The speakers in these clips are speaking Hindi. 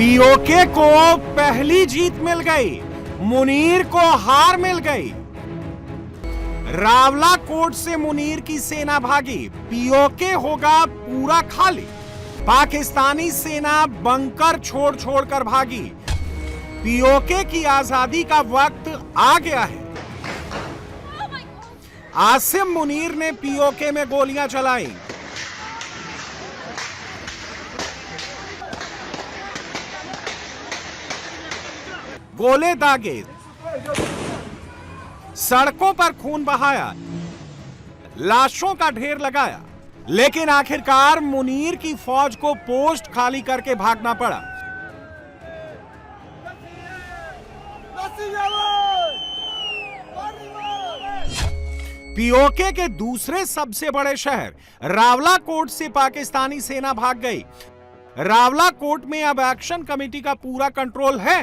पीओके को पहली जीत मिल गई, मुनीर को हार मिल गई। रावलाकोट से मुनीर की सेना भागी, पीओके होगा पूरा खाली। पाकिस्तानी सेना बंकर छोड़ छोड़कर भागी। पीओके की आजादी का वक्त आ गया है। आसिम मुनीर ने पीओके में गोलियां चलाई। गोले दागे, सड़कों पर खून बहाया, लाशों का ढेर लगाया, लेकिन आखिरकार मुनीर की फौज को पोस्ट खाली करके भागना पड़ा। पीओके के दूसरे सबसे बड़े शहर रावलाकोट से पाकिस्तानी सेना भाग गई। रावलाकोट में अब एक्शन कमेटी का पूरा कंट्रोल है।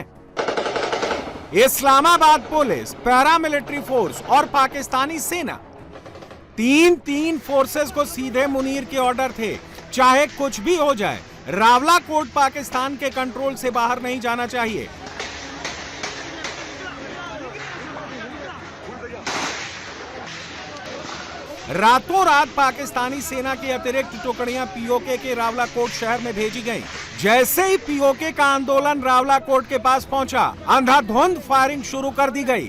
इस्लामाबाद पुलिस, पैरामिलिट्री फोर्स और पाकिस्तानी सेना, तीन फोर्सेस को सीधे मुनीर के ऑर्डर थे, चाहे कुछ भी हो जाए रावलाकोट पाकिस्तान के कंट्रोल से बाहर नहीं जाना चाहिए। रातों रात पाकिस्तानी सेना की अतिरिक्त टुकड़ियां पीओके के रावलाकोट शहर में भेजी गईं। जैसे ही पीओके का आंदोलन रावलाकोट के पास पहुंचा, अंधाधुंध फायरिंग शुरू कर दी गई।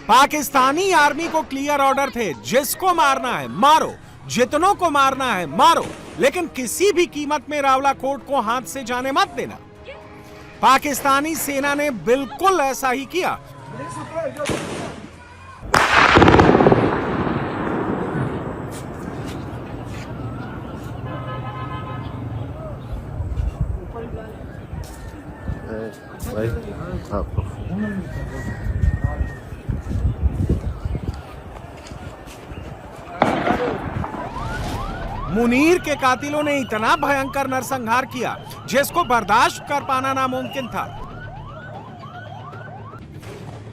पाकिस्तानी आर्मी को क्लियर ऑर्डर थे, जिसको मारना है मारो, जितनों को मारना है मारो, लेकिन किसी भी कीमत में रावलाकोट को हाथ से जाने मत देना। पाकिस्तानी सेना ने बिल्कुल ऐसा ही किया। मुनीर के कातिलों ने इतना भयंकर नरसंहार किया जिसको बर्दाश्त कर पाना नामुमकिन था।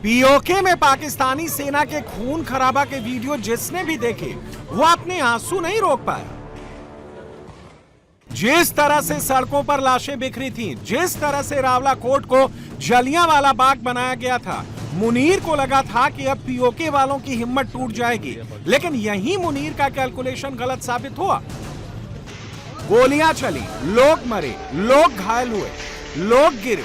पीओके में पाकिस्तानी सेना के खून खराबा के वीडियो जिसने भी देखे वो अपने आंसू नहीं रोक पाया। जिस तरह से सड़कों पर लाशें बिखरी थीं, जिस तरह से रावलाकोट को जलियांवाला बाग बनाया गया था, मुनीर को लगा था कि अब पीओके वालों की हिम्मत टूट जाएगी, लेकिन यही मुनीर का कैलकुलेशन गलत साबित हुआ। गोलियां चली, लोग मरे, लोग घायल हुए, लोग गिरे,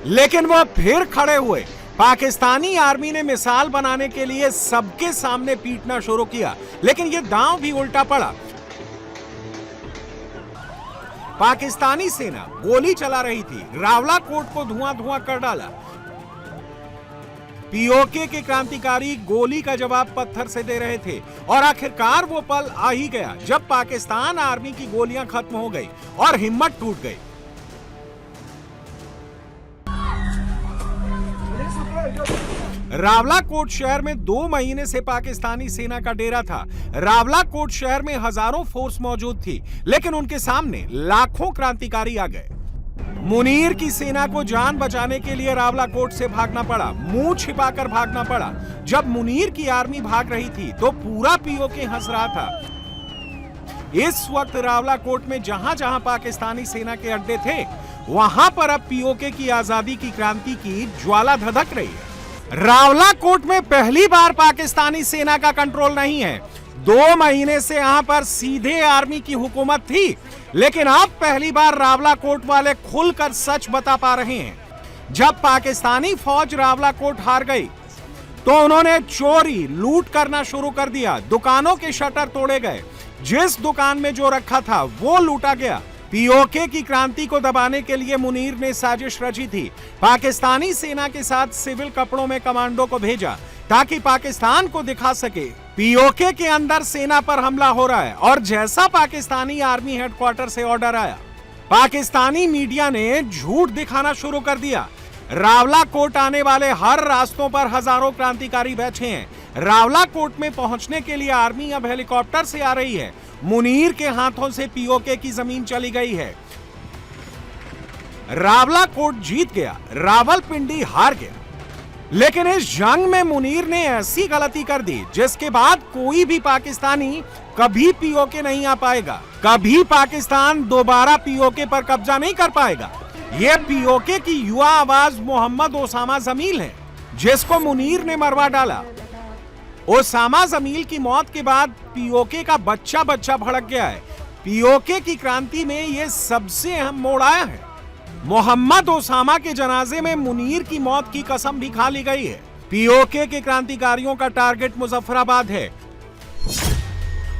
लेकिन वो फिर खड़े हुए। पाकिस्तानी आर्मी ने मिसाल बनाने के लिए सबके सामने पीटना शुरू किया, लेकिन ये दांव भी उल्टा पड़ा। पाकिस्तानी सेना गोली चला रही थी, रावलाकोट को धुआं धुआं कर डाला। पीओके के क्रांतिकारी गोली का जवाब पत्थर से दे रहे थे और आखिरकार वो पल आ ही गया जब पाकिस्तान आर्मी की गोलियां खत्म हो गई और हिम्मत टूट गई। रावलाकोट शहर में 2 महीने से पाकिस्तानी सेना का डेरा था। रावलाकोट शहर में हजारों फोर्स मौजूद थी, लेकिन उनके सामने लाखों क्रांतिकारी आ गए। मुनीर की सेना को जान बचाने के लिए रावलाकोट से भागना पड़ा, मुंह छिपाकर भागना पड़ा। जब मुनीर की आर्मी भाग रही थी तो पूरा पीओके हंस रहा था। इस वक्त रावलाकोट में जहां जहां पाकिस्तानी सेना के अड्डे थे, वहां पर अब पीओके की आजादी की क्रांति की ज्वाला धधक रही है। रावलाकोट में पहली बार पाकिस्तानी सेना का कंट्रोल नहीं है। 2 महीने से यहां पर सीधे आर्मी की हुकूमत थी, लेकिन अब पहली बार रावलाकोट वाले खुलकर सच बता पा रहे हैं। जब पाकिस्तानी फौज रावलाकोट हार गई तो उन्होंने चोरी लूट करना शुरू कर दिया। दुकानों के शटर तोड़े गए, जिस दुकान में जो रखा था वो लूटा गया। पीओके की क्रांति को दबाने के लिए मुनीर ने साजिश रची थी। पाकिस्तानी सेना के साथ सिविल कपड़ों में कमांडो को भेजा ताकि पाकिस्तान को दिखा सके पीओके के अंदर सेना पर हमला हो रहा है। और जैसा पाकिस्तानी आर्मी हेडक्वार्टर से ऑर्डर आया, पाकिस्तानी मीडिया ने झूठ दिखाना शुरू कर दिया। रावलाकोट आने वाले हर रास्तों पर हजारों क्रांतिकारी बैठे हैं। रावलाकोट में पहुंचने के लिए आर्मी अब हेलीकॉप्टर से आ रही है। मुनीर के हाथों से पीओके की जमीन चली गई है। रावलाकोट जीत गया, रावलपिंडी हार गया। लेकिन इस जंग में मुनीर ने ऐसी गलती कर दी जिसके बाद कोई भी पाकिस्तानी कभी पीओके नहीं आ पाएगा। कभी पाकिस्तान दोबारा पीओके पर कब्जा नहीं कर पाएगा। ये पीओके की युवा आवाज मोहम्मद ओसामा जमील है, जिसको मुनीर ने मरवा डाला। ओसामा जमील की मौत के बाद पीओके का बच्चा भड़क गया है। पीओके की क्रांति में यह सबसे अहम मोड़ आया है। मोहम्मद ओसामा के जनाजे में मुनीर की मौत की कसम भी खा ली गई है। पीओके के क्रांतिकारियों का टारगेट मुजफ्फराबाद है।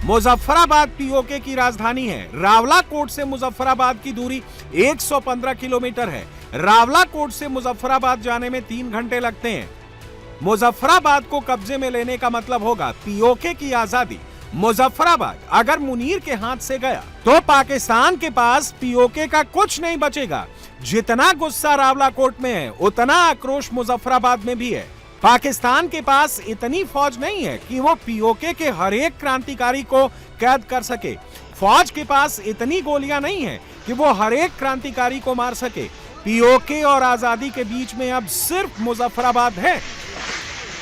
मुजफ्फराबाद पीओके की राजधानी है। रावलाकोट से मुजफ्फराबाद की दूरी 115 किलोमीटर है। रावलाकोट से मुजफ्फराबाद जाने में 3 घंटे लगते हैं। मुजफ्फराबाद को कब्जे में लेने का मतलब होगा पीओके की आजादी। मुजफ्फराबाद अगर मुनीर के हाथ से गया तो पाकिस्तान के पास पीओके का कुछ नहीं बचेगा। जितना गुस्सा रावलाकोट में है, उतना आक्रोश मुजफ्फराबाद में भी है। पाकिस्तान के पास इतनी फौज नहीं है कि वो पीओके के हर एक क्रांतिकारी को कैद कर सके। फौज के पास इतनी गोलियां नहीं है कि वो हर एक क्रांतिकारी को मार सके। पीओके और आजादी के बीच में अब सिर्फ मुजफ्फराबाद है।